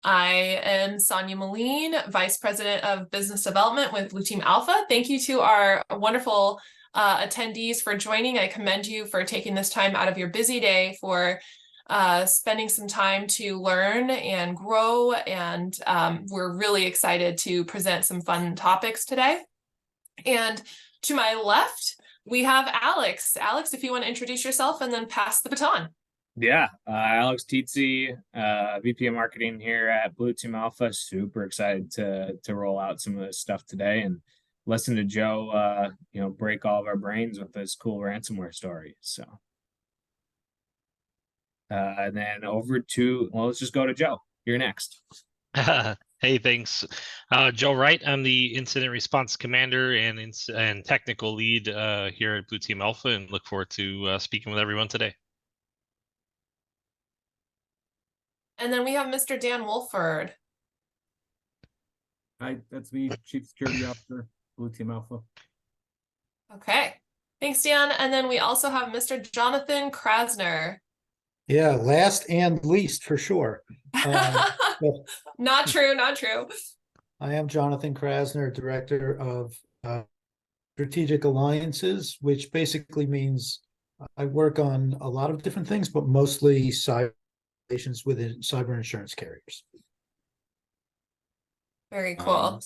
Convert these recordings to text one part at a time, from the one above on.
I am Sonia Moline, Vice President of Business Development with Blue Team Alpha. Thank you to our wonderful attendees for joining. I commend you for taking this time out of your busy day for spending some time to learn and grow. And we're really excited to present some fun topics today. And to my left, we have Alex. Alex, if you want to introduce yourself and then pass the baton. Yeah, Alex Tietze, VP of Marketing here at Blue Team Alpha. Super excited to roll out some of this stuff today and listen to Joe, break all of our brains with this cool ransomware story. So, and then let's just go to Joe. You're next. Hey, thanks. Joe Wright. I'm the Incident Response Commander and Technical Lead here at Blue Team Alpha, and look forward to speaking with everyone today. And then we have Mr. Dan Wolford. Hi, that's me, Chief Security Officer, Blue Team Alpha. Okay, thanks, Dan. And then we also have Mr. Jonathan Krasner. Yeah, last and least for sure. Not true, not true. I am Jonathan Krasner, Director of Strategic Alliances, which basically means I work on a lot of different things, but mostly cyber within cyber insurance carriers. Very cool.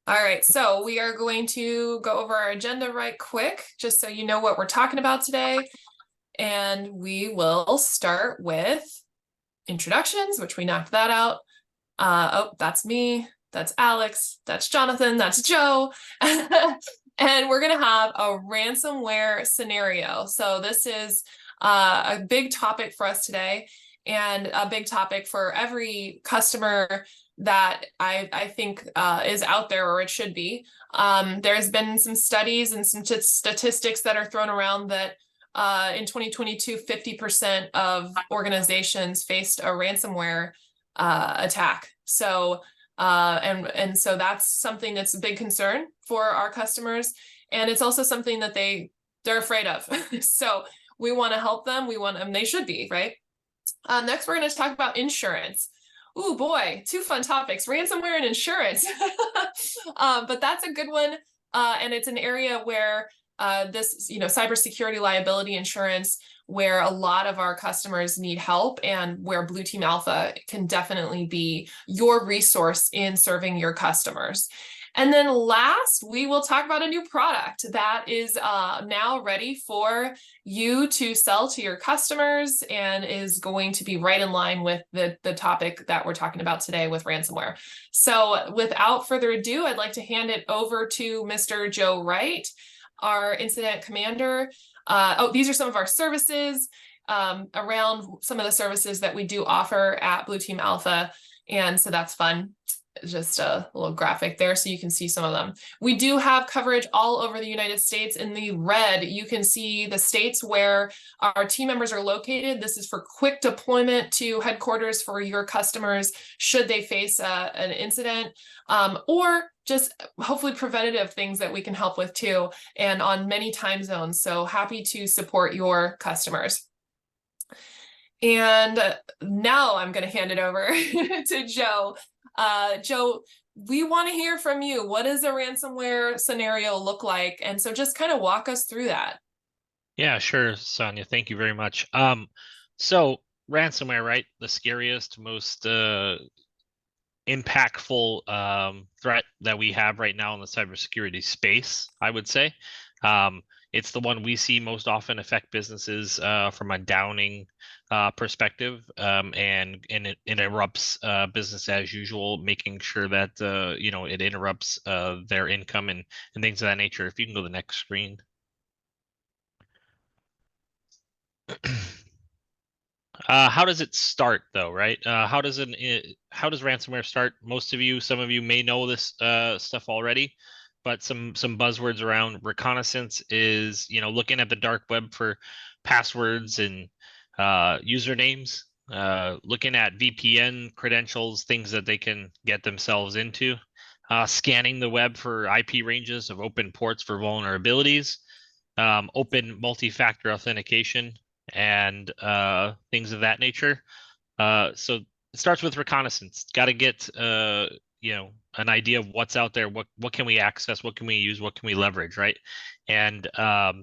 All right, so we are going to go over our agenda right quick, just so you know what we're talking about today. And we will start with introductions, which we knocked that out. Oh, that's me, that's Alex, that's Jonathan, that's Joe. And we're gonna have a ransomware scenario. So this is a big topic for us today, and a big topic for every customer that I think is out there, or it should be. There's been some studies and some statistics that are thrown around that in 2022, 50% of organizations faced a ransomware attack. So and so that's something that's a big concern for our customers, and it's also something that they're afraid of. So we want to help them. We want them. They should be, right? Next, we're going to talk about insurance. Ooh, boy, two fun topics: ransomware and insurance. But that's a good one, and it's an area where this, cybersecurity liability insurance, where a lot of our customers need help, and where Blue Team Alpha can definitely be your resource in serving your customers. And then last, we will talk about a new product that is now ready for you to sell to your customers, and is going to be right in line with the topic that we're talking about today with ransomware. So without further ado, I'd like to hand it over to Mr. Joe Wright, our incident commander. These are some of our services, around some of the services that we do offer at Blue Team Alpha. And so that's fun. Just a little graphic there so you can see some of them. We do have coverage all over the United States. In the red, you can see the states where our team members are located. This is for quick deployment to headquarters for your customers should they face an incident, or just hopefully preventative things that we can help with too, and on many time zones. So happy to support your customers. And now I'm going to hand it over to Joe. Joe, we want to hear from you. What does a ransomware scenario look like? And so just kind of walk us through that. Yeah, sure, Sonia. Thank you very much. So ransomware, right? The scariest, most impactful threat that we have right now in the cybersecurity space, I would say. It's the one we see most often affect businesses from a downing perspective, and it interrupts business as usual, making sure that it interrupts their income and things of that nature. If you can go to the next screen. How does it start though, right? How does ransomware start? Some of you may know this stuff already, but some buzzwords around reconnaissance is, looking at the dark web for passwords and usernames, looking at VPN credentials, things that they can get themselves into, scanning the web for IP ranges of open ports for vulnerabilities, open multi-factor authentication, and things of that nature. So it starts with reconnaissance. Got to get you know, an idea of what's out there. What can we access? What can we use? What can we leverage? Right, and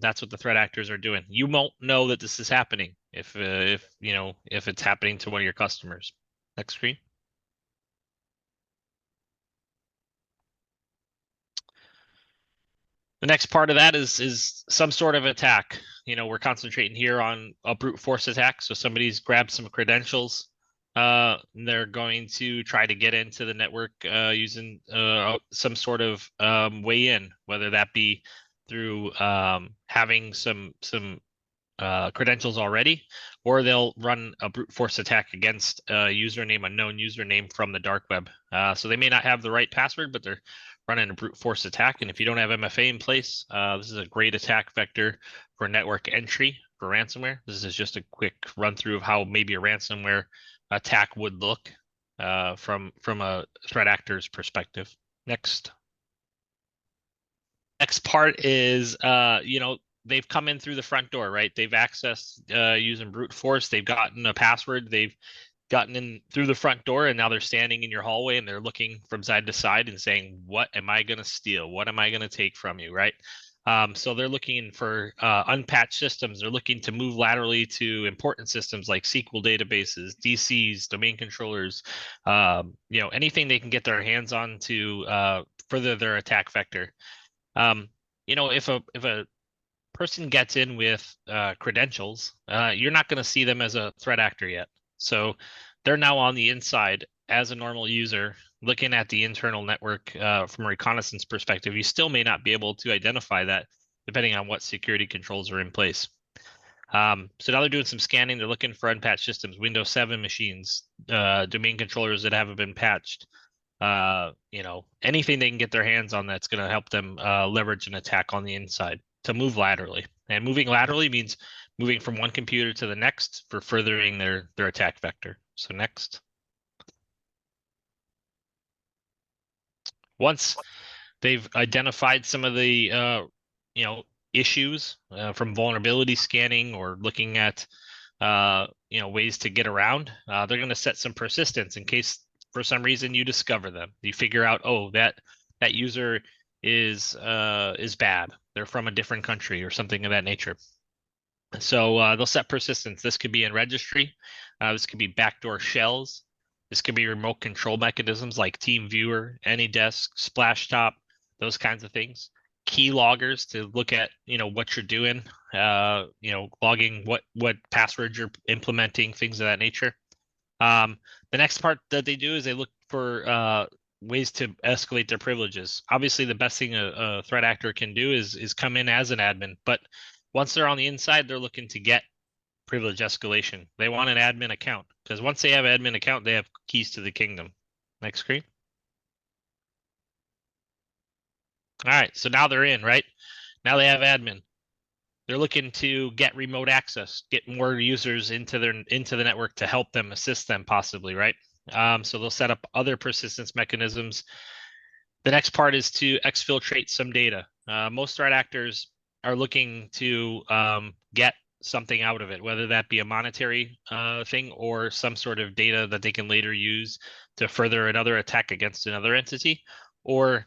that's what the threat actors are doing. You won't know that this is happening if you know, if it's happening to one of your customers. Next screen. The next part of that is some sort of attack. You know, we're concentrating here on a brute force attack. So somebody's grabbed some credentials. They're going to try to get into the network using some sort of way in, whether that be through having some credentials already, or they'll run a brute force attack against a username, a known username from the dark web. So they may not have the right password, but they're running a brute force attack. And if you don't have MFA in place, this is a great attack vector for network entry for ransomware. This is just a quick run through of how maybe a ransomware attack would look from a threat actor's perspective. Next part is you know, they've come in through the front door, right? They've accessed using brute force. They've gotten a password. They've gotten in through the front door, and now they're standing in your hallway and they're looking from side to side and saying, what am I going to steal? What am I going to take from you, right? So they're looking for unpatched systems. They're looking to move laterally to important systems like SQL databases, DCs, domain controllers, you know, anything they can get their hands on to further their attack vector. You know, if a person gets in with credentials, you're not going to see them as a threat actor yet. So they're now on the inside as a normal user looking at the internal network from a reconnaissance perspective. You still may not be able to identify that depending on what security controls are in place. So now they're doing some scanning. They're looking for unpatched systems, Windows 7 machines, domain controllers that haven't been patched. You know, anything they can get their hands on that's going to help them leverage an attack on the inside to move laterally. And moving laterally means moving from one computer to the next for furthering their attack vector. So next. Once they've identified some of the you know, issues from vulnerability scanning or looking at you know, ways to get around, they're going to set some persistence in case for some reason you discover them. You figure out, oh, that user is bad. They're from a different country or something of that nature. So they'll set persistence. This could be in registry. This could be backdoor shells. This could be remote control mechanisms like TeamViewer, AnyDesk, Splashtop, those kinds of things. Key loggers to look at, you know, what you're doing, you know, logging what passwords you're implementing, things of that nature. The next part that they do is they look for ways to escalate their privileges. Obviously, the best thing a threat actor can do is come in as an admin, but once they're on the inside, they're looking to get privilege escalation. They want an admin account because once they have an admin account, they have keys to the kingdom. Next screen. All right, so now they're in, right? Now they have admin. They're looking to get remote access, get more users into the network to help them, assist them possibly, right? So they'll set up other persistence mechanisms. The next part is to exfiltrate some data. Most threat actors are looking to get something out of it, whether that be a monetary thing or some sort of data that they can later use to further another attack against another entity, or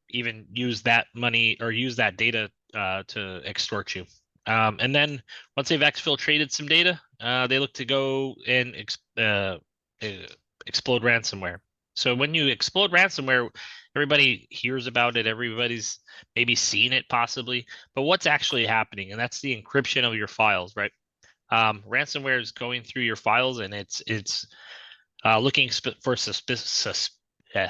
even use that money or use that data to extort you. And then once they've exfiltrated some data, they look to go and explode ransomware. So when you explode ransomware, everybody hears about it. Everybody's maybe seen it possibly, but what's actually happening? And that's the encryption of your files, right? Ransomware is going through your files and it's looking for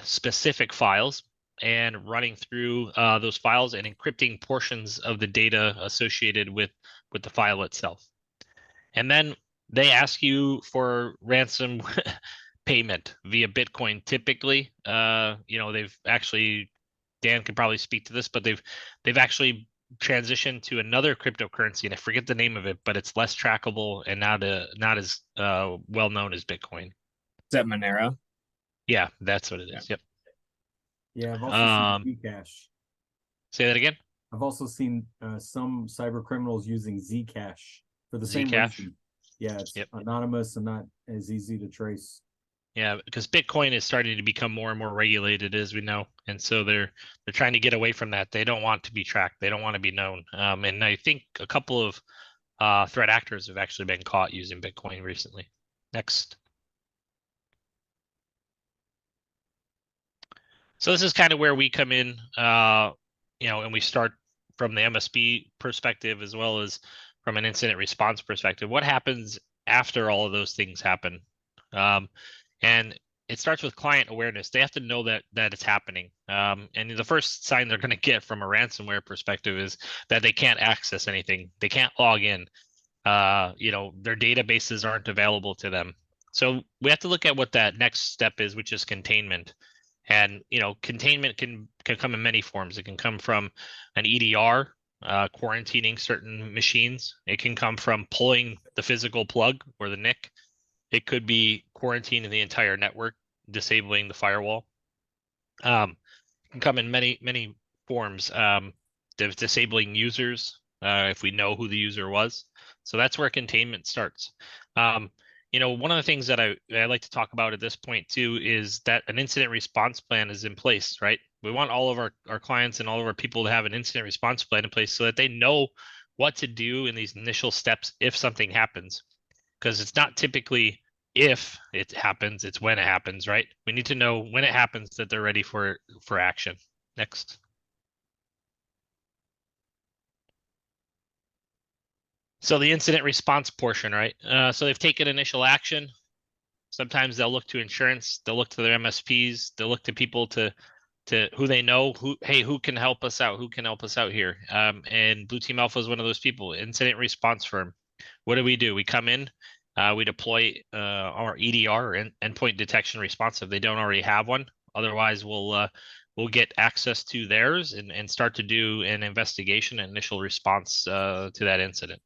specific files and running through those files and encrypting portions of the data associated with the file itself. And then they ask you for ransom payment via Bitcoin. Typically, you know, they've actually, Dan could probably speak to this, but they've actually transitioned to another cryptocurrency, and I forget the name of it, but it's less trackable and not as well known as Bitcoin. Is that Monero? Yeah, that's what it is. Yep. Yeah, I've also seen Zcash. Say that again. I've also seen some cyber criminals using Zcash for the same Zcash? reason. Yeah, it's Yep. anonymous and not as easy to trace. Yeah, because Bitcoin is starting to become more and more regulated, as we know, and so they're trying to get away from that. They don't want to be tracked. They don't want to be known. And I think a couple of threat actors have actually been caught using Bitcoin recently. Next. So this is kind of where we come in, and we start from the MSP perspective as well as from an incident response perspective. What happens after all of those things happen? And it starts with client awareness. They have to know that it's happening. And the first sign they're going to get from a ransomware perspective is that they can't access anything. They can't log in. Their databases aren't available to them. So we have to look at what that next step is, which is containment. And containment can come in many forms. It can come from an EDR, quarantining certain machines. It can come from pulling the physical plug or the NIC. It could be quarantining the entire network, disabling the firewall. It can come in many forms. Disabling users if we know who the user was. So that's where containment starts. One of the things that I like to talk about at this point too is that an incident response plan is in place, right? We want all of our clients and all of our people to have an incident response plan in place so that they know what to do in these initial steps if something happens. Because it's not typically if it happens, it's when it happens, right? We need to know when it happens that they're ready for action. Next. So the incident response portion, right? So they've taken initial action. Sometimes they'll look to insurance, they'll look to their MSPs, they'll look to people to who they know, who can help us out, who can help us out here. And Blue Team Alpha is one of those people, incident response firm. What do? We come in, we deploy our EDR, or endpoint detection response, if they don't already have one. Otherwise, we'll get access to theirs and start to do an investigation and initial response to that incident.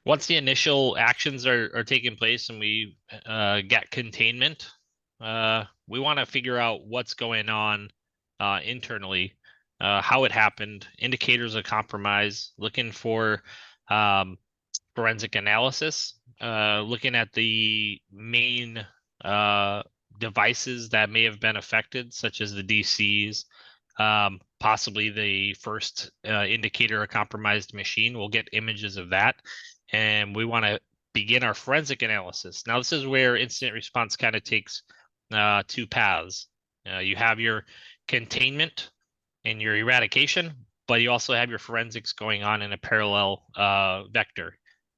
Once the initial actions are taking place and we get containment, we want to figure out what's going on internally, how it happened, indicators of compromise, looking for forensic analysis, looking at the main devices that may have been affected, such as the DCs, possibly the first indicator of compromised machine. We'll get images of that. And we want to begin our forensic analysis. Now, this is where incident response kind of takes two paths. You have your containment and your eradication, but you also have your forensics going on in a parallel vector.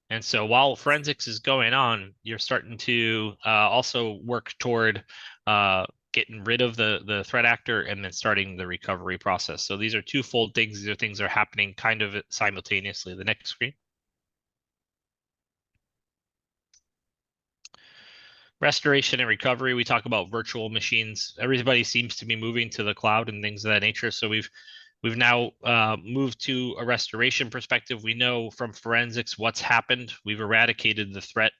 And so while forensics is going on, you're starting to also work toward getting rid of the threat actor and then starting the recovery process. So these are twofold things. These are things that are happening kind of simultaneously. The next screen. Restoration and recovery, we talk about virtual machines. Everybody seems to be moving to the cloud and things of that nature. So we've now moved to a restoration perspective. We know from forensics what's happened. We've eradicated the threat.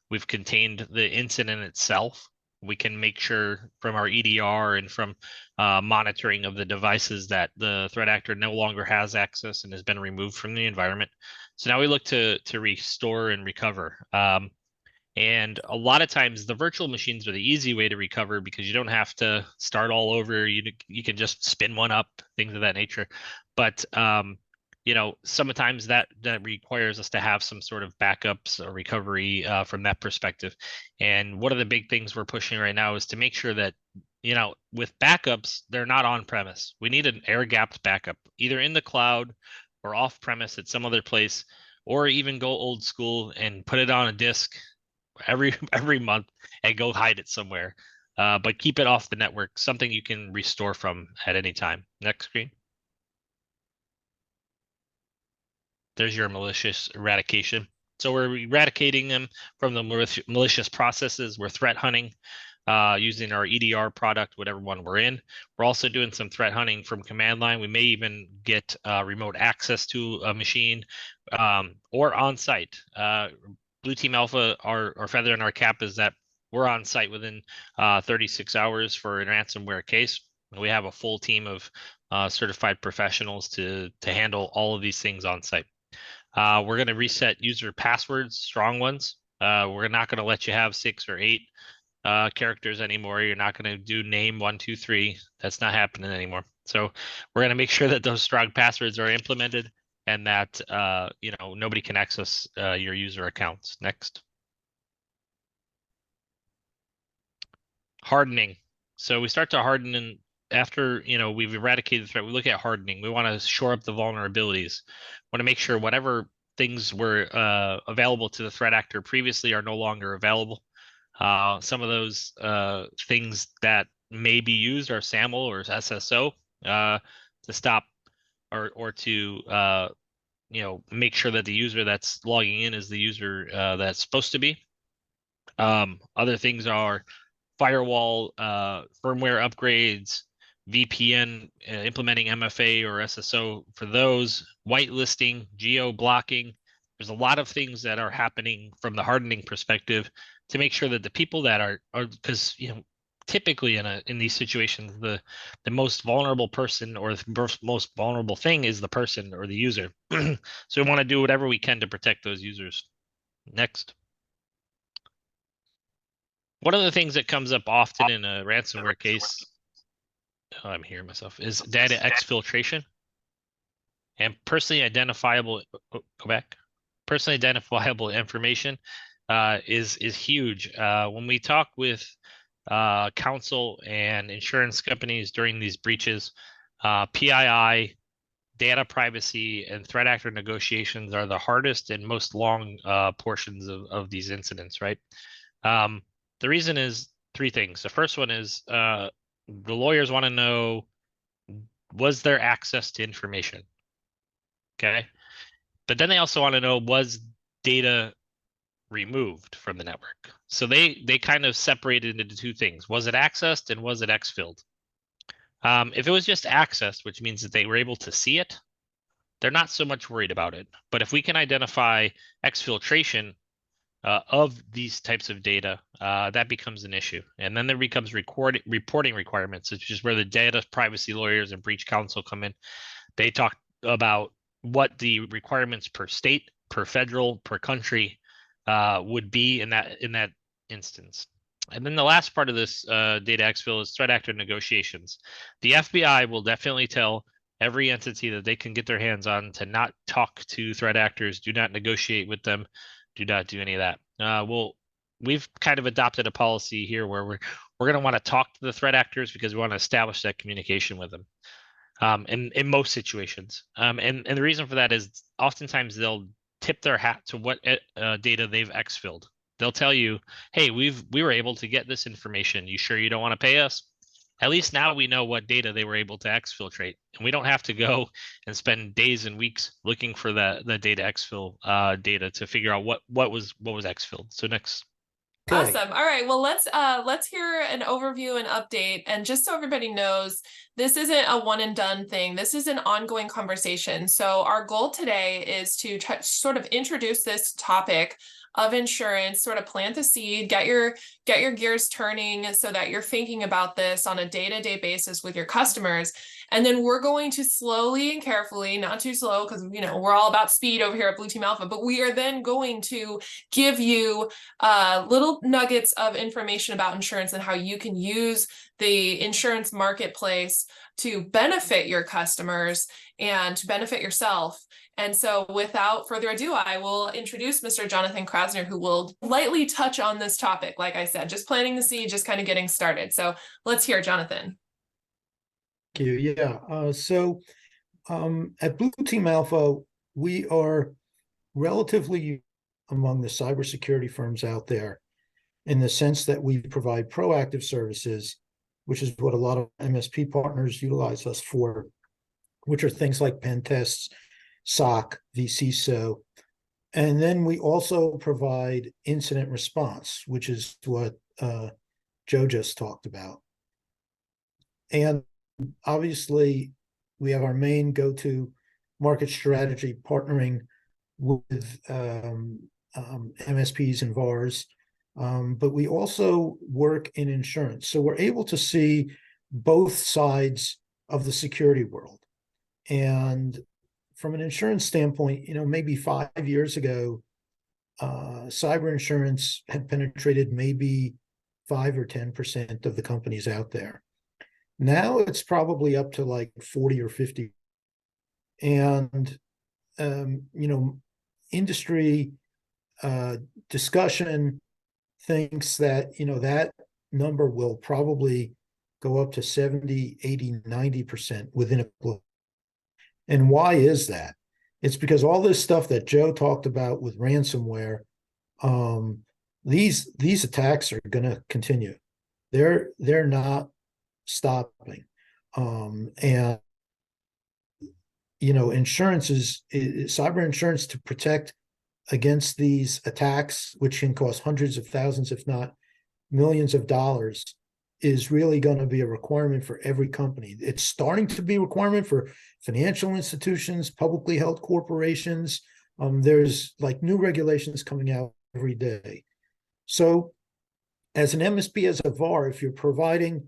We've contained the incident itself. We can make sure from our EDR and from monitoring of the devices that the threat actor no longer has access and has been removed from the environment. So now we look to restore and recover. And a lot of times the virtual machines are the easy way to recover because you don't have to start all over. You can just spin one up, things of that nature. But sometimes that requires us to have some sort of backups or recovery from that perspective. And one of the big things we're pushing right now is to make sure that with backups, they're not on premise. We need an air-gapped backup, either in the cloud or off premise at some other place, or even go old school and put it on a disk every month and go hide it somewhere, but keep it off the network, something you can restore from at any time. Next screen. There's your malicious eradication. So we're eradicating them from the malicious processes. We're threat hunting using our EDR product, whatever one we're in. We're also doing some threat hunting from command line. We may even get remote access to a machine or on site. Blue Team Alpha, our feather in our cap is that we're on site within 36 hours for a ransomware case. We have a full team of certified professionals to handle all of these things on site. We're going to reset user passwords, strong ones. We're not going to let you have 6 or 8 characters anymore. You're not going to do name 1, 2, 3. That's not happening anymore. So we're going to make sure that those strong passwords are implemented and that nobody can access your user accounts. Next. Hardening. So we start to harden, and after we've eradicated the threat, we look at hardening. We want to shore up the vulnerabilities. Want to make sure whatever things were available to the threat actor previously are no longer available. Some of those things that may be used are SAML or SSO to stop or to make sure that the user that's logging in is the user that's supposed to be. Other things are firewall firmware upgrades, VPN, implementing MFA or SSO for those, whitelisting, geo blocking. There's a lot of things that are happening from the hardening perspective to make sure that the people that are because typically in these situations the most vulnerable person or the most vulnerable thing is the person or the user. So we want to do whatever we can to protect those users. Next. One of the things that comes up often in a ransomware case, I'm hearing myself, is data exfiltration and personally identifiable. Go back. Personally identifiable information is huge. When we talk with counsel and insurance companies during these breaches, PII, data privacy, and threat actor negotiations are the hardest and most long portions of these incidents, right? The reason is 3 things. The first one is the lawyers want to know, was there access to information? Okay. But then they also want to know, was data removed from the network? So they kind of separated into 2 things. Was it accessed and was it exfilled? If it was just accessed, which means that they were able to see it, they're not so much worried about it. But if we can identify exfiltration of these types of data, that becomes an issue. And then there becomes reporting requirements, which is where the data privacy lawyers and breach counsel come in. They talk about what the requirements per state, per federal, per country would be in that instance. And then the last part of this data exfil is threat actor negotiations. The FBI will definitely tell every entity that they can get their hands on to not talk to threat actors, do not negotiate with them, do not do any of that. We've kind of adopted a policy here where we're going to want to talk to the threat actors because we want to establish that communication with them in most situations. And the reason for that is oftentimes they'll tip their hat to what data they've exfilled. They'll tell you, hey, we were able to get this information. You sure you don't want to pay us? At least now we know what data they were able to exfiltrate, and we don't have to go and spend days and weeks looking for the data exfil data to figure out what was exfilled. So next. Okay. Awesome. All right. Well, let's hear an overview and update. And just so everybody knows, this isn't a one and done thing. This is an ongoing conversation. So our goal today is to sort of introduce this topic of insurance, sort of plant the seed, get your gears turning so that you're thinking about this on a day-to-day basis with your customers. And then we're going to slowly and carefully, not too slow, because we're all about speed over here at Blue Team Alpha, but we are then going to give you little nuggets of information about insurance and how you can use the insurance marketplace to benefit your customers and to benefit yourself. And so without further ado, I will introduce Mr. Jonathan Krasner, who will lightly touch on this topic. Like I said, just planting the seed, just kind of getting started. So let's hear Jonathan. Thank you. Yeah. At Blue Team Alpha, we are relatively among the cybersecurity firms out there in the sense that we provide proactive services, which is what a lot of MSP partners utilize us for, which are things like pen tests, SOC, CISO. And then we also provide incident response, which is what Joe just talked about. And obviously, we have our main go-to market strategy partnering with MSPs and VARs, but we also work in insurance. So we're able to see both sides of the security world. And from an insurance standpoint, maybe 5 years ago, cyber insurance had penetrated maybe 5 or 10% of the companies out there. Now it's probably up to like 40 or 50. And, industry discussion thinks that, that number will probably go up to 70, 80, 90% within a. And why is that? It's because all this stuff that Joe talked about with ransomware, these attacks are going to continue. They're not stopping. And insurance is cyber insurance to protect against these attacks, which can cost hundreds of thousands, if not millions of dollars, is really going to be a requirement for every company. It's starting to be a requirement for financial institutions, publicly held corporations. There's like new regulations coming out every day. So as an MSP, as a VAR, if you're providing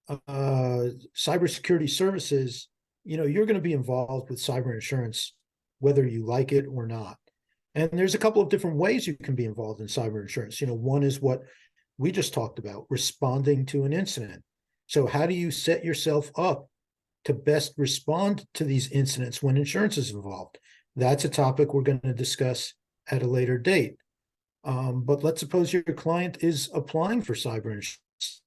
cybersecurity services, you're going to be involved with cyber insurance, whether you like it or not. And there's a couple of different ways you can be involved in cyber insurance. One is what we just talked about, responding to an incident. So how do you set yourself up to best respond to these incidents when insurance is involved? That's a topic we're going to discuss at a later date. But let's suppose your client is applying for cyber insurance.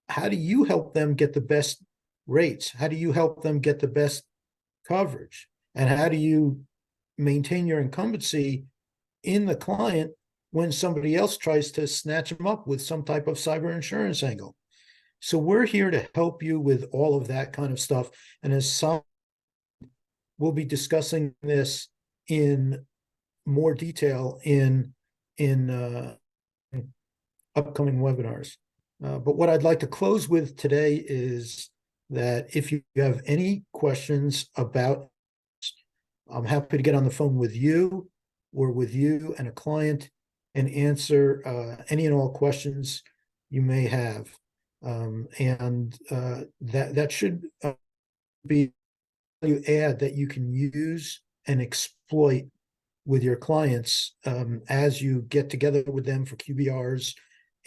How do you help them get the best rates? How do you help them get the best coverage? And how do you maintain your incumbency in the client when somebody else tries to snatch them up with some type of cyber insurance angle? So we're here to help you with all of that kind of stuff. And as some, we'll be discussing this in more detail in upcoming webinars. But what I'd like to close with today is that if you have any questions about, I'm happy to get on the phone with you or with you and a client and answer any and all questions you may have. That should be value add that you can use and exploit with your clients as you get together with them for QBRs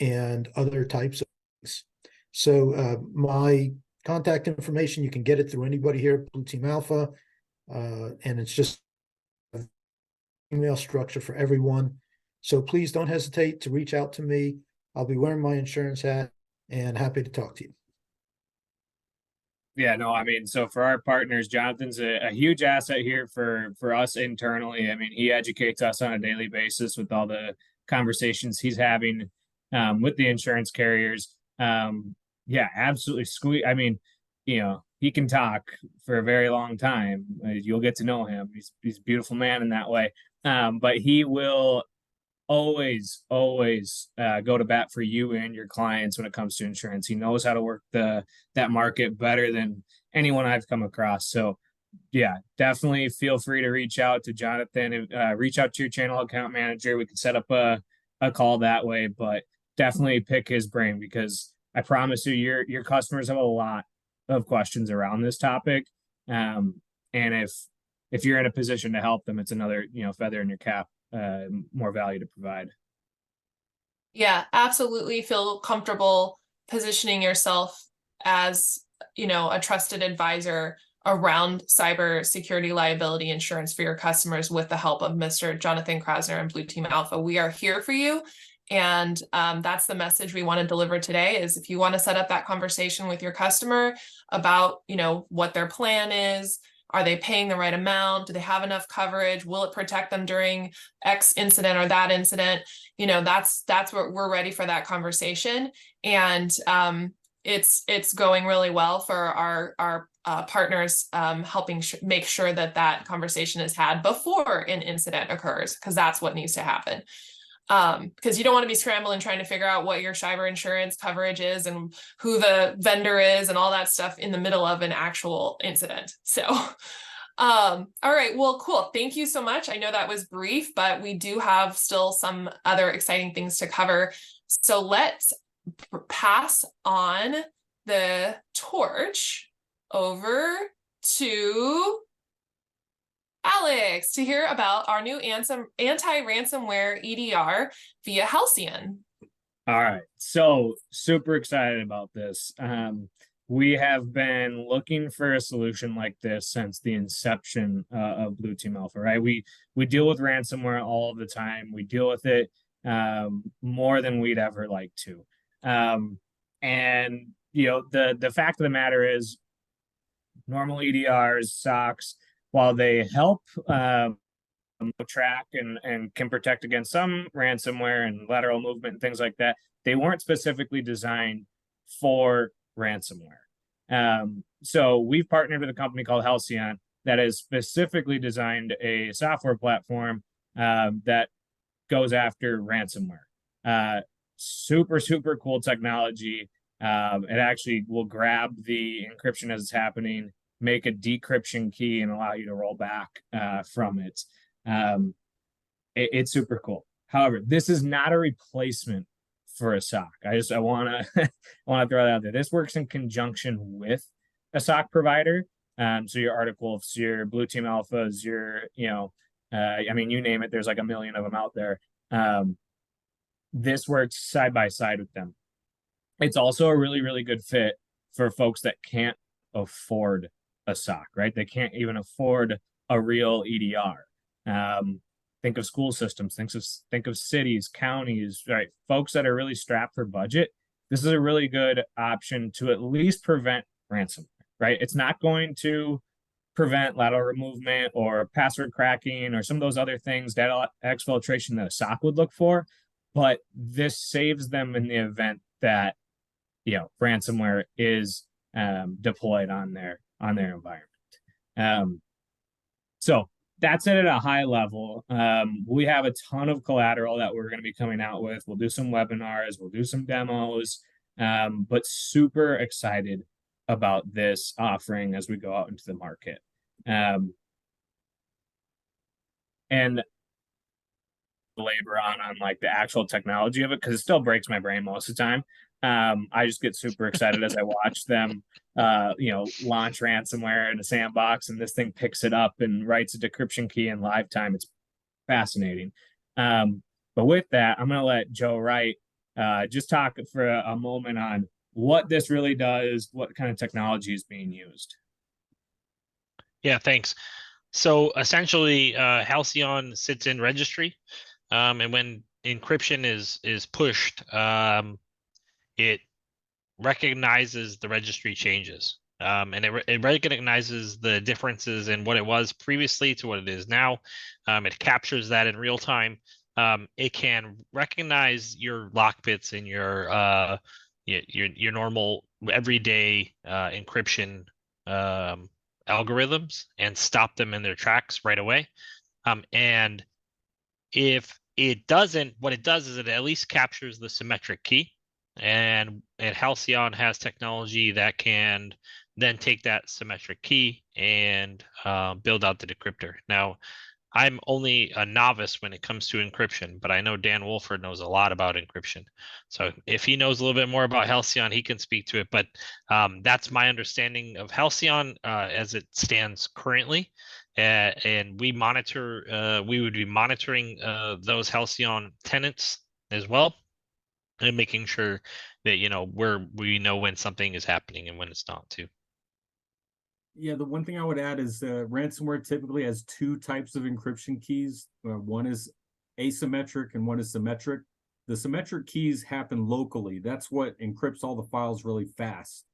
and other types of things. So my contact information, you can get it through anybody here at Blue Team Alpha, and it's just email structure for everyone. So please don't hesitate to reach out to me. I'll be wearing my insurance hat and happy to talk to you. Yeah, no, so for our partners, Jonathan's a huge asset here for us internally. He educates us on a daily basis with all the conversations he's having with the insurance carriers. Yeah, absolutely. He can talk for a very long time. You'll get to know him. He's a beautiful man in that way. But he will always go to bat for you and your clients when it comes to insurance. He knows how to work that market better than anyone I've come across. So yeah, definitely feel free to reach out to Jonathan, reach out to your channel account manager. We could set up a call that way, but definitely pick his brain, because I promise you, your customers have a lot of questions around this topic. And if you're in a position to help them, it's another, feather in your cap. More value to provide. Yeah, absolutely. Feel comfortable positioning yourself as, a trusted advisor around cyber security liability insurance for your customers with the help of Mr. Jonathan Krasner and Blue Team Alpha. We are here for you. And that's the message we want to deliver today, is if you want to set up that conversation with your customer about, what their plan is. Are they paying the right amount? Do they have enough coverage? Will it protect them during X incident or that incident? That's what we're ready for, that conversation. And it's going really well for our partners, helping make sure that conversation is had before an incident occurs, because that's what needs to happen. Because you don't want to be scrambling trying to figure out what your cyber insurance coverage is and who the vendor is and all that stuff in the middle of an actual incident. So, all right, well, cool. Thank you so much. I know that was brief, but we do have still some other exciting things to cover. So let's pass on the torch over to Alex to hear about our new anti-ransomware EDR via Halcyon. All right, so super excited about this. We have been looking for a solution like this since the inception of Blue Team Alpha, right? We deal with ransomware all the time. We deal with it more than we'd ever like to. And you know, the fact of the matter is, normal EDRs, SOCs, while they help track and can protect against some ransomware and lateral movement and things like that, they weren't specifically designed for ransomware. So we've partnered with a company called Halcyon that has specifically designed a software platform that goes after ransomware. Super cool technology. It actually will grab the encryption as it's happening, make a decryption key, and allow you to roll back from it. It's super cool. However, this is not a replacement for a SOC. I want to want to throw that out there. This works in conjunction with a SOC provider. So your Articles, your Blue Team Alphas, your I mean, you name it. There's like a million of them out there. This works side by side with them. It's also a really good fit for folks that can't afford a SOC, right? They can't even afford a real EDR. Think of school systems, think of cities, counties, right? Folks that are really strapped for budget. This is a really good option to at least prevent ransomware, right? It's not going to prevent lateral movement or password cracking or some of those other things, data exfiltration that a SOC would look for, but this saves them in the event that ransomware is deployed on their environment. So that's it at a high level. We have a ton of collateral that we're going to be coming out with. We'll do some webinars, we'll do some demos, but super excited about this offering as we go out into the market. And labor on like the actual technology of it, because it still breaks my brain most of the time. I just get super excited as I watch them launch ransomware in a sandbox, and this thing picks it up and writes a decryption key in live time. It's fascinating. But with that, I'm going to let Joe Wright just talk for a moment on what this really does, what kind of technology is being used. Yeah, thanks. So essentially, Halcyon sits in registry, and when encryption is pushed, it recognizes the registry changes, and it recognizes the differences in what it was previously to what it is now. It captures that in real time. It can recognize your lockbits in your normal everyday encryption algorithms and stop them in their tracks right away. And if it doesn't, what it does is it at least captures the symmetric key. And Halcyon has technology that can then take that symmetric key and build out the decryptor. Now, I'm only a novice when it comes to encryption, but I know Dan Wolford knows a lot about encryption. So if he knows a little bit more about Halcyon, he can speak to it. But that's my understanding of Halcyon as it stands currently. And we would be monitoring those Halcyon tenants as well, and making sure that we know when something is happening and when it's not too. Yeah, the one thing I would add is ransomware typically has two types of encryption keys. One is asymmetric and one is symmetric. The symmetric keys happen locally. That's what encrypts all the files really fast.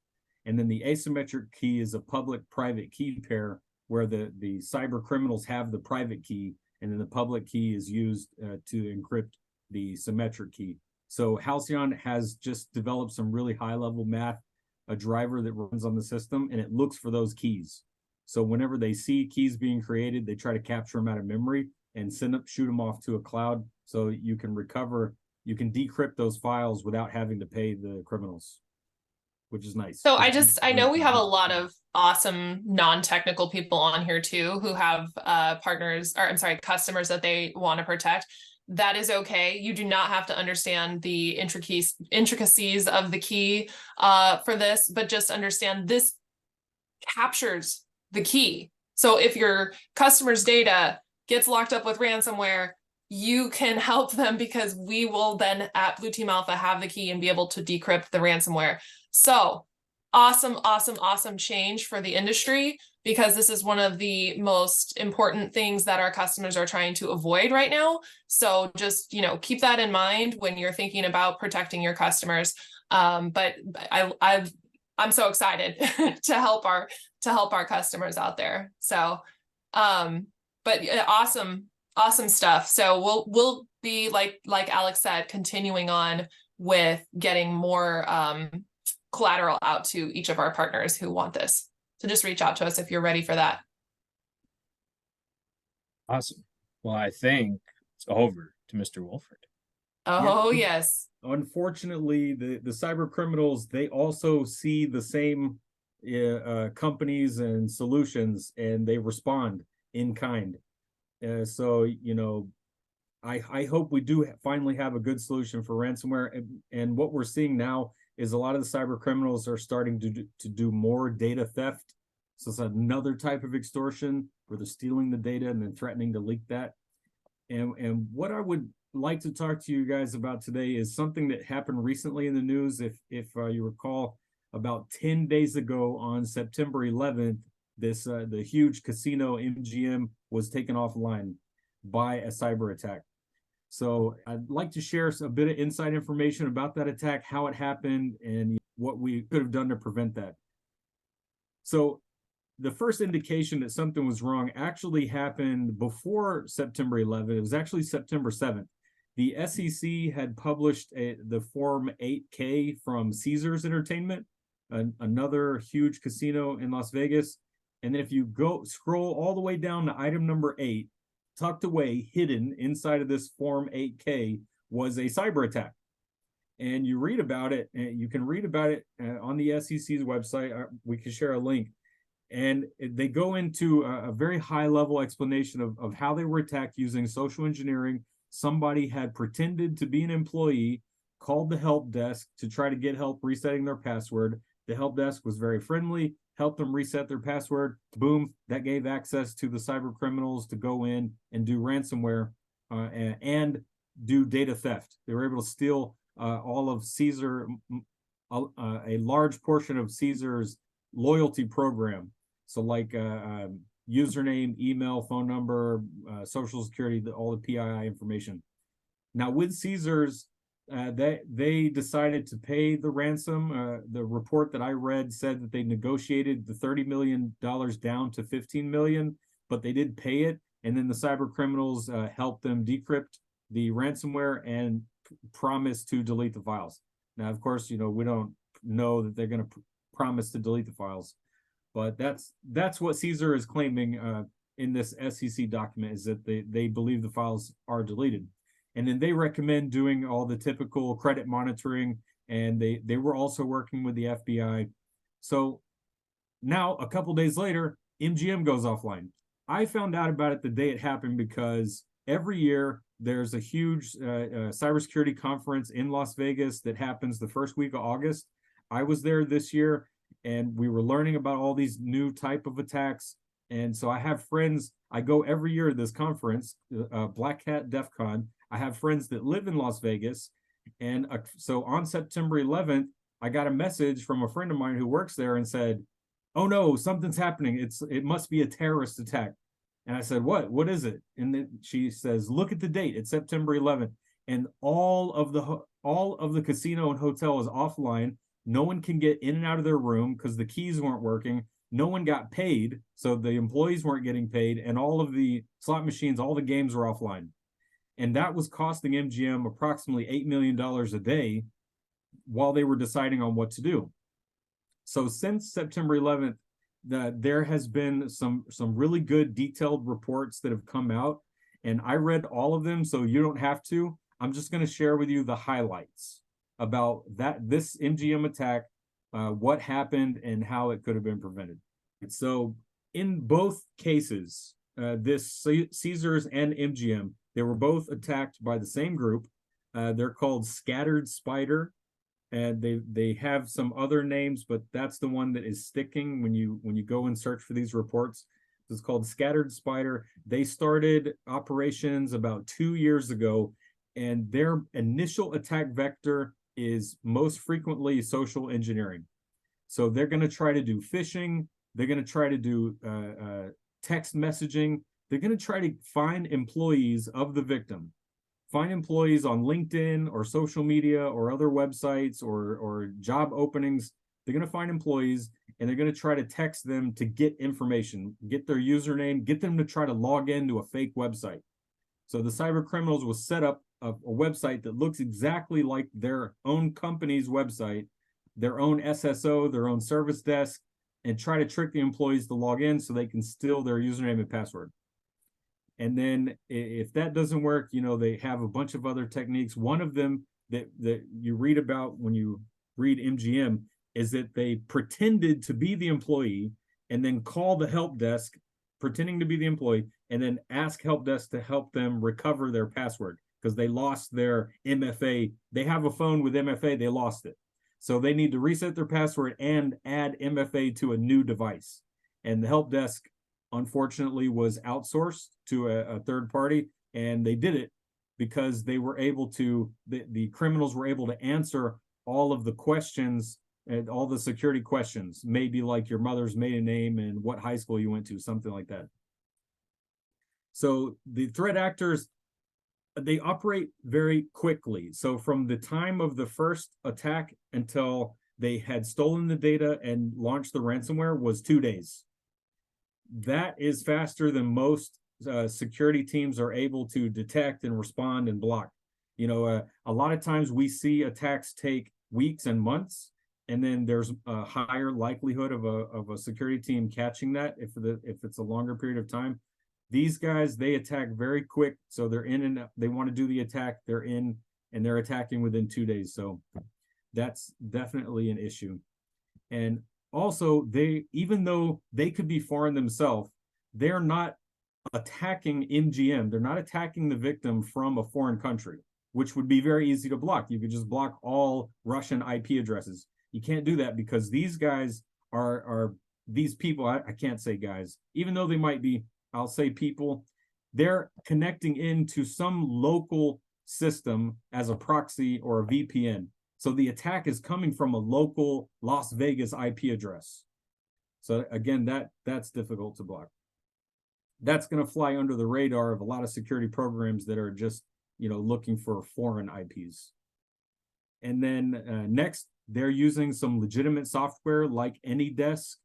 And then the asymmetric key is a public-private key pair where the cyber criminals have the private key, and then the public key is used to encrypt the symmetric key. So Halcyon has just developed some really high-level math, a driver that runs on the system, and it looks for those keys. So whenever they see keys being created, they try to capture them out of memory and shoot them off to a cloud, so you can decrypt those files without having to pay the criminals, which is nice. So I know we have a lot of awesome non-technical people on here too, who have customers that they want to protect. That is okay. You do not have to understand the intricacies of the key for this, but just understand this captures the key. So if your customer's data gets locked up with ransomware, you can help them because we will then at Blue Team Alpha have the key and be able to decrypt the ransomware. So awesome, awesome, awesome change for the industry, because this is one of the most important things that our customers are trying to avoid right now. So just, keep that in mind when you're thinking about protecting your customers. But I'm so excited to help our customers out there. So, but awesome stuff. So we'll be like Alex said, continuing on with getting more collateral out to each of our partners who want this. So just reach out to us if you're ready for that. Awesome. Well, I think it's over to Mr. Wolford. Oh, yes. Unfortunately, the cyber criminals, they also see the same companies and solutions, and they respond in kind. So, I hope we do finally have a good solution for ransomware. And what we're seeing now is a lot of the cyber criminals are starting to do more data theft. So it's another type of extortion where they're stealing the data and then threatening to leak that. And what I would like to talk to you guys about today is something that happened recently in the news. If you recall, about 10 days ago on September 11th, the huge casino MGM was taken offline by a cyber attack. So I'd like to share a bit of inside information about that attack, how it happened, and what we could have done to prevent that. So the first indication that something was wrong actually happened before September 11th. It was actually September 7th. The SEC had published the Form 8K from Caesars Entertainment, another huge casino in Las Vegas. And then if you scroll all the way down to item number 8, tucked away, hidden inside of this Form 8K was a cyber attack. And you read about it, and you can read about it on the SEC's website. We can share a link. And they go into a very high level explanation of how they were attacked using social engineering. Somebody had pretended to be an employee, called the help desk to try to get help resetting their password. The help desk was very friendly, helped them reset their password. Boom, that gave access to the cyber criminals to go in and do ransomware and do data theft. They were able to steal all of Caesar, a large portion of Caesar's loyalty program. So like username, email, phone number, social security, all the PII information. Now with Caesars, they decided to pay the ransom. The report that I read said that they negotiated the $30 million down to $15 million, but they did pay it. And then the cyber criminals helped them decrypt the ransomware and promise to delete the files. Now, of course, we don't know that they're going to promise to delete the files, but that's what Caesar is claiming in this SEC document, is that they believe the files are deleted. And then they recommend doing all the typical credit monitoring, and they were also working with the FBI. So now, a couple days later, MGM goes offline. I found out about it the day it happened because every year there's a huge cybersecurity conference in Las Vegas that happens the first week of August. I was there this year, and we were learning about all these new type of attacks. And so I have friends, I go every year to this conference, Black Hat DEF CON. I have friends that live in Las Vegas. And so on September 11th, I got a message from a friend of mine who works there and said, "Oh no, something's happening. It must be a terrorist attack." And I said, "What is it?" And then she says, "Look at the date. It's September 11th. And all of the casino and hotel is offline. No one can get in and out of their room because the keys weren't working. No one got paid. So the employees weren't getting paid. And all of the slot machines, all the games were offline." And that was costing MGM approximately $8 million a day while they were deciding on what to do. So since September 11th, there has been some really good detailed reports that have come out. And I read all of them, so you don't have to. I'm just going to share with you the highlights about this MGM attack, what happened, and how it could have been prevented. So in both cases, this Caesars and MGM, they were both attacked by the same group. They're called Scattered Spider, and they have some other names, but that's the one that is sticking when you go and search for these reports. It's called Scattered Spider. They started operations about 2 years ago, and their initial attack vector is most frequently social engineering. So they're going to try to do phishing. They're going to try to do text messaging. They're going to try to find employees of the victim, find employees on LinkedIn or social media or other websites or job openings. They're going to find employees, and they're going to try to text them to get information, get their username, get them to try to log into a fake website. So the cyber criminals will set up a website that looks exactly like their own company's website, their own SSO, their own service desk, and try to trick the employees to log in so they can steal their username and password. And then if that doesn't work, you know, they have a bunch of other techniques. One of them that you read about when you read MGM is that they pretended to be the employee and then call the help desk pretending to be the employee and then ask help desk to help them recover their password because they lost their MFA. They have a phone with MFA, they lost it. So they need to reset their password and add MFA to a new device. And the help desk, unfortunately, was outsourced to a third party, and they did it because they were able to, the criminals were able to answer all of the questions and all the security questions, maybe like your mother's maiden name and what high school you went to, something like that. So the threat actors, they operate very quickly. So from the time of the first attack until they had stolen the data and launched the ransomware was 2 days. That is faster than most security teams are able to detect and respond and block. You know, a lot of times we see attacks take weeks and months, and then there's a higher likelihood of a security team catching that if it's a longer period of time. These guys, they attack very quick, so they're in and they want to do the attack, they're in, and they're attacking within 2 days. So that's definitely an issue. And also, even though they could be foreign themselves, they're not attacking MGM. They're not attacking the victim from a foreign country, which would be very easy to block. You could just block all Russian IP addresses. You can't do that because these guys are these people. I can't say guys, even though they might be. I'll say people, they're connecting into some local system as a proxy or a VPN. So the attack is coming from a local Las Vegas IP address. So again, that's difficult to block. That's going to fly under the radar of a lot of security programs that are just, you know, looking for foreign IPs. And then next, they're using some legitimate software like AnyDesk.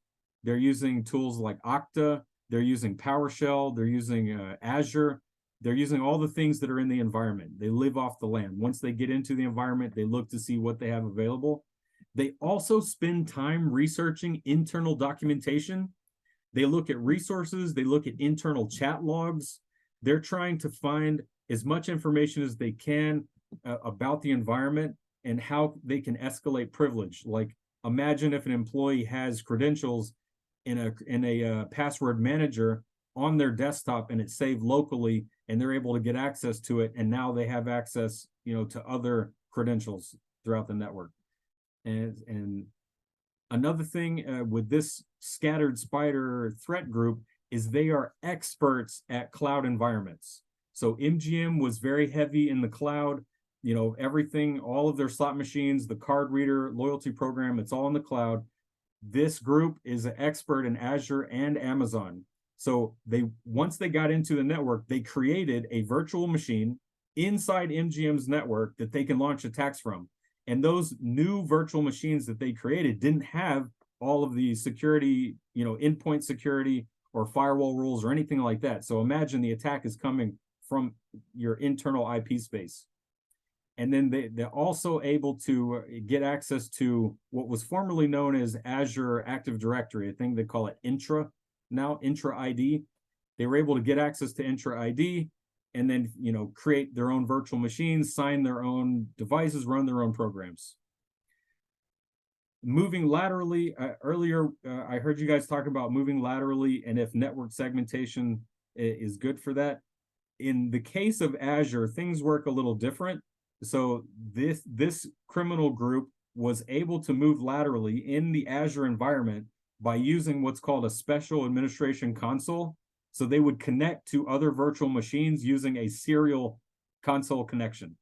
They're using tools like Okta. They're using PowerShell, they're using Azure, they're using all the things that are in the environment. They live off the land. Once they get into the environment, they look to see what they have available. They also spend time researching internal documentation. They look at resources, they look at internal chat logs. They're trying to find as much information as they can about the environment and how they can escalate privilege. Like imagine if an employee has credentials in a password manager on their desktop and it's saved locally and they're able to get access to it, and now they have access, you know, to other credentials throughout the network. And another thing with this Scattered Spider threat group is they are experts at cloud environments. So MGM was very heavy in the cloud, you know, everything, all of their slot machines, the card reader, loyalty program, it's all in the cloud. This group is an expert in Azure and Amazon. So once they got into the network, they created a virtual machine inside MGM's network that they can launch attacks from. And those new virtual machines that they created didn't have all of the security, you know, endpoint security or firewall rules or anything like that. So imagine the attack is coming from your internal IP space. And then they're also able to get access to what was formerly known as Azure Active Directory. I think they call it Intra now, Intra ID. They were able to get access to Intra ID and then, you know, create their own virtual machines, sign their own devices, run their own programs. Moving laterally, earlier I heard you guys talk about moving laterally and if network segmentation is good for that. In the case of Azure, things work a little different. So this criminal group was able to move laterally in the Azure environment by using what's called a special administration console. So they would connect to other virtual machines using a serial console connection.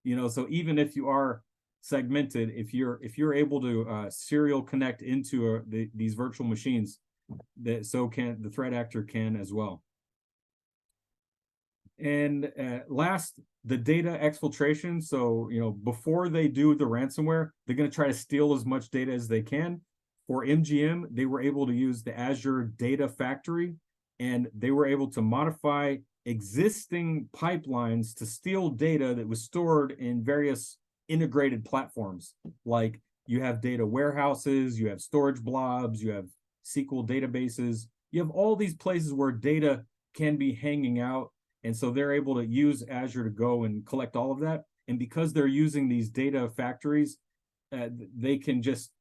So even if you are segmented, if you're able to serial connect into these virtual machines, that the threat actor can as well. And last, the data exfiltration. So before they do the ransomware, they're going to try to steal as much data as they can. For MGM, they were able to use the Azure Data Factory, and they were able to modify existing pipelines to steal data that was stored in various integrated platforms. Like you have data warehouses, you have storage blobs, you have SQL databases, you have all these places where data can be hanging out. And so they're able to use Azure to go and collect all of that. And because they're using these data factories, they can just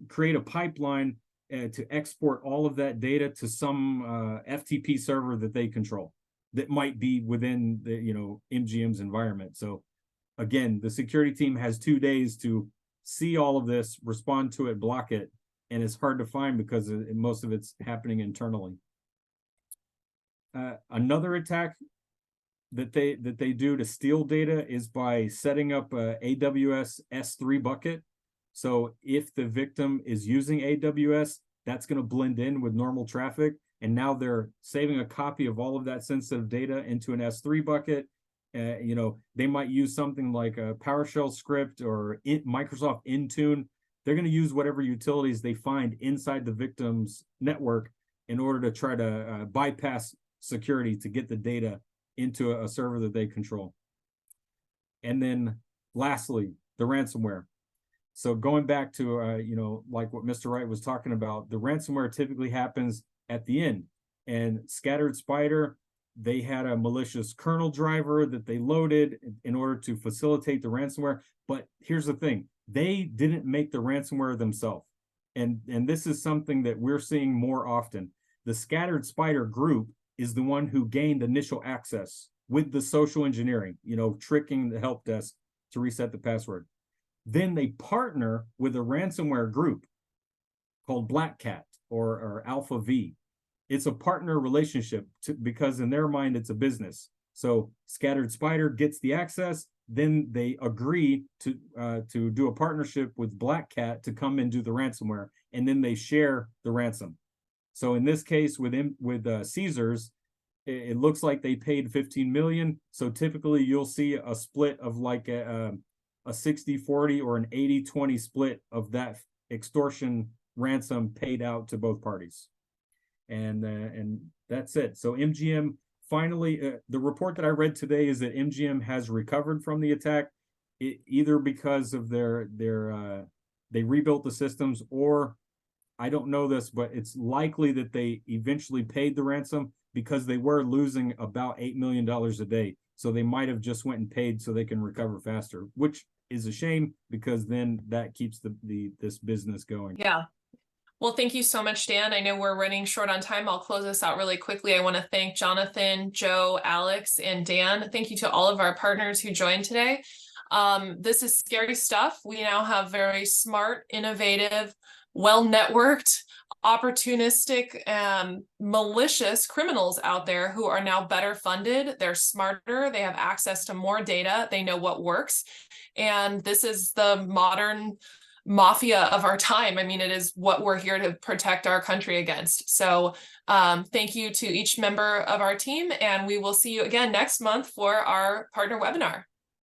create a pipeline to export all of that data to some FTP server that they control that might be within the MGM's environment. So again, the security team has 2 days to see all of this, respond to it, block it, and it's hard to find because most of it's happening internally. Another attack that they do to steal data is by setting up a AWS S3 bucket. So if the victim is using AWS, that's going to blend in with normal traffic. And now they're saving a copy of all of that sensitive data into an S3 bucket. They might use something like a PowerShell script or Microsoft Intune. They're going to use whatever utilities they find inside the victim's network in order to try to bypass security to get the data into a server that they control. And then lastly, the ransomware. So going back to, like what Mr. Wright was talking about, the ransomware typically happens at the end. And Scattered Spider, they had a malicious kernel driver that they loaded in order to facilitate the ransomware. But here's the thing, they didn't make the ransomware themselves. And this is something that we're seeing more often. The Scattered Spider group is the one who gained initial access with the social engineering, tricking the help desk to reset the password. Then they partner with a ransomware group called Black Cat or Alpha V. It's a partner relationship because in their mind, it's a business. So Scattered Spider gets the access, then they agree to do a partnership with Black Cat to come and do the ransomware, and then they share the ransom. So in this case, with Caesars, it looks like they paid 15 million. So typically you'll see a split of like a 60-40 or an 80-20 split of that extortion ransom paid out to both parties. And that's it. So MGM finally, the report that I read today is that MGM has recovered from the attack, either because of they rebuilt the systems, or I don't know this, but it's likely that they eventually paid the ransom because they were losing about $8 million a day. So they might have just went and paid so they can recover faster, which is a shame because then that keeps this business going. Yeah. Well, thank you so much, Dan. I know we're running short on time. I'll close this out really quickly. I want to thank Jonathan, Joe, Alex, and Dan. Thank you to all of our partners who joined today. This is scary stuff. We now have very smart, innovative, well-networked, opportunistic, malicious criminals out there who are now better funded. They're smarter. They have access to more data. They know what works. And this is the modern mafia of our time. I mean, it is what we're here to protect our country against. So thank you to each member of our team, and we will see you again next month for our partner webinar.